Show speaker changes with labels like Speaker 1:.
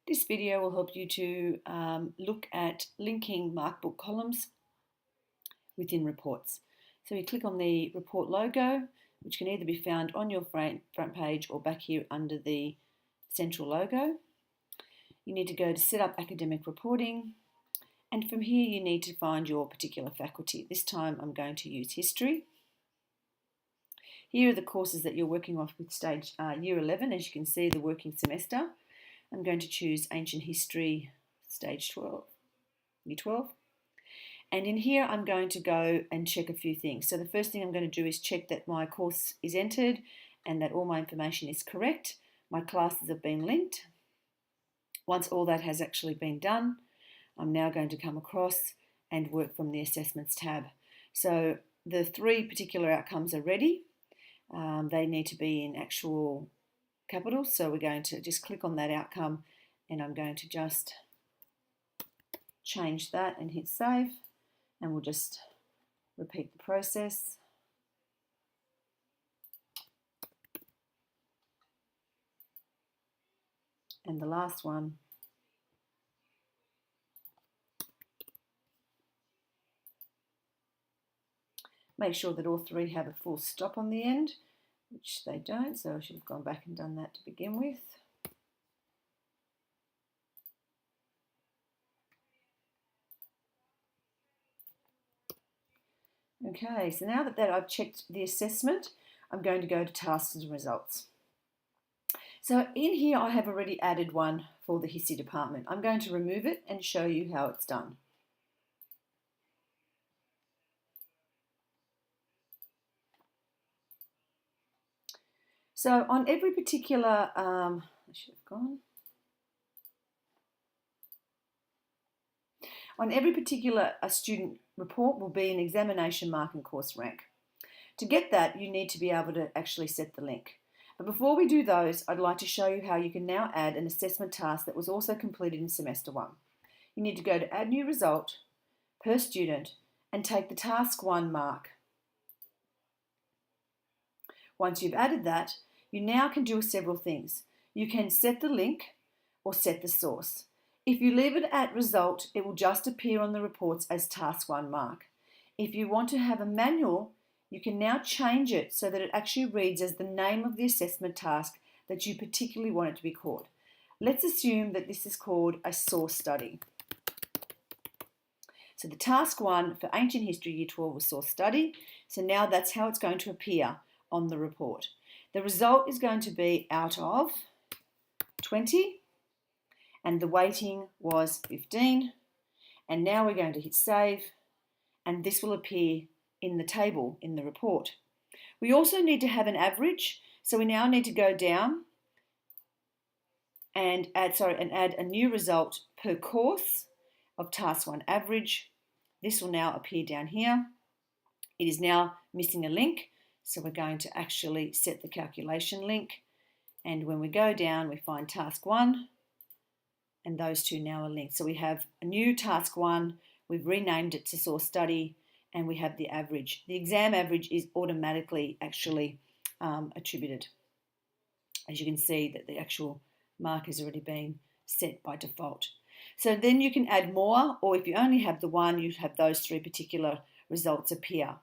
Speaker 1: This video will help you to look at linking markbook columns within reports. So you click on the report logo, which can either be found on your front page or back here under the central logo. You need to go to set up academic reporting, and from here you need to find your particular faculty. This time I'm going to use history. Here are the courses that you're working off with stage year 11, as you can see, the working semester. I'm going to choose Ancient History, Stage 12, Year 12. And in here, I'm going to go and check a few things. So the first thing I'm going to do is check that my course is entered and that all my information is correct. My classes have been linked. Once all that has actually been done, I'm now going to come across and work from the Assessments tab. So the three particular outcomes are ready. They need to be in actual capitals, so we're going to just click on that outcome, and I'm going to just change that and hit save, and we'll just repeat the process. And the last one. Make sure that all three have a full stop on the end, which they don't, so I should have gone back and done that to begin with. Okay, so now that I've checked the assessment, I'm going to go to tasks and results. So in here I have already added one for the history department. I'm going to remove it and show you how it's done. So on every particular, I should have gone. On every particular student report will be an examination mark and course rank. To get that, you need to be able to actually set the link. But before we do those, I'd like to show you how you can now add an assessment task that was also completed in semester 1. You need to go to Add New Result, Per Student, and take the Task 1 mark. Once you've added that, you now can do several things. You can set the link or set the source. If you leave it at result, it will just appear on the reports as Task 1 mark. If you want to have a manual, you can now change it so that it actually reads as the name of the assessment task that you particularly want it to be called. Let's assume that this is called a source study. So the Task 1 for Ancient History Year 12 was source study. So now that's how it's going to appear on the report. The result is going to be out of 20. And the weighting was 15. And now we're going to hit save, and this will appear in the table in the report. We also need to have an average, so we now need to go down and add a new result per course of Task 1 average. This will now appear down here. It is now missing a link, so we're going to actually set the calculation link, and when we go down we find Task 1. And those two now are linked. So we have a new Task 1, we've renamed it to Source Study, and we have the average. The exam average is automatically actually attributed. As you can see that the actual mark has already been set by default. So then you can add more, or if you only have the one, you have those three particular results appear